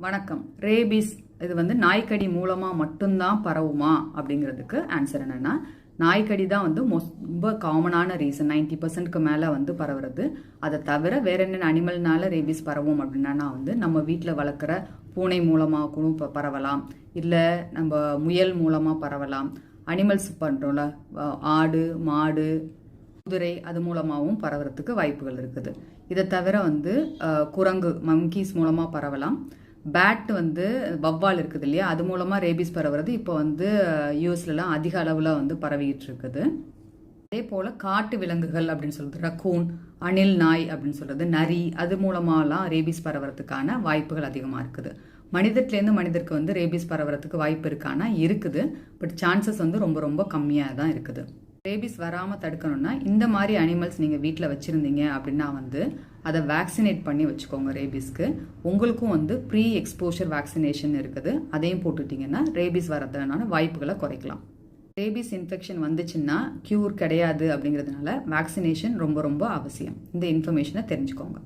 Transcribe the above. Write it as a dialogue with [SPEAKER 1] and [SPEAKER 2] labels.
[SPEAKER 1] வணக்கம். ரேபிஸ் இது நாய்க்கடி மூலமாக மட்டும்தான் பரவுமா அப்படிங்கிறதுக்கு ஆன்சர் என்னென்னா, நாய்க்கடி தான் ரொம்ப காமனான ரீசன். 90%க்கு மேலே பரவுறது. அதை தவிர வேற என்னென்ன அனிமல்னால ரேபிஸ் பரவும் அப்படின்னா நம்ம வீட்டில் வளர்க்குற பூனை மூலமாக கூட பரவலாம், இல்லை நம்ம முயல் மூலமாக பரவலாம். அனிமல்ஸ் பண்ணுறோம்ல, ஆடு மாடு குதிரை, அது மூலமாகவும் பரவுறதுக்கு வாய்ப்புகள் இருக்குது. இதை தவிர குரங்கு மங்கீஸ் மூலமாக பரவலாம். பேட் வவ்வால் இருக்குது இல்லையா, அது மூலமாக ரேபிஸ் பரவுறது இப்போ யூஎஸ்லலாம் அதிக அளவில் பரவிக்கிட்டு இருக்குது. அதே போல் காட்டு விலங்குகள் அப்படின்னு சொல்கிறது ரக்கூன், அணில் நாய் அப்படின்னு சொல்கிறது நரி, அது மூலமாகலாம் ரேபிஸ் பரவுறதுக்கான வாய்ப்புகள் அதிகமாக இருக்குது. மனிதர்லேருந்து மனிதருக்கு ரேபிஸ் பரவுறதுக்கு வாய்ப்பு இருக்கானா இருக்குது, பட் சான்சஸ் ரொம்ப ரொம்ப கம்மியாக தான் இருக்குது. ரேபிஸ் வராமல் தடுக்கணும்னா இந்த மாதிரி அனிமல்ஸ் நீங்கள் வீட்டில் வச்சுருந்தீங்க அப்படின்னா அதை வேக்சினேட் பண்ணி வச்சுக்கோங்க. ரேபிஸ்க்கு உங்களுக்கும் ப்ரீ எக்ஸ்போஷர் வேக்சினேஷன் இருக்குது, அதையும் போட்டுட்டிங்கன்னா ரேபிஸ் வரதுனால வாய்ப்புகளை குறைக்கலாம். ரேபிஸ் இன்ஃபெக்ஷன் வந்துச்சுன்னா க்யூர் கிடையாது அப்படிங்கிறதுனால வேக்சினேஷன் ரொம்ப ரொம்ப அவசியம். இந்த இன்ஃபர்மேஷனை தெரிஞ்சுக்கோங்க.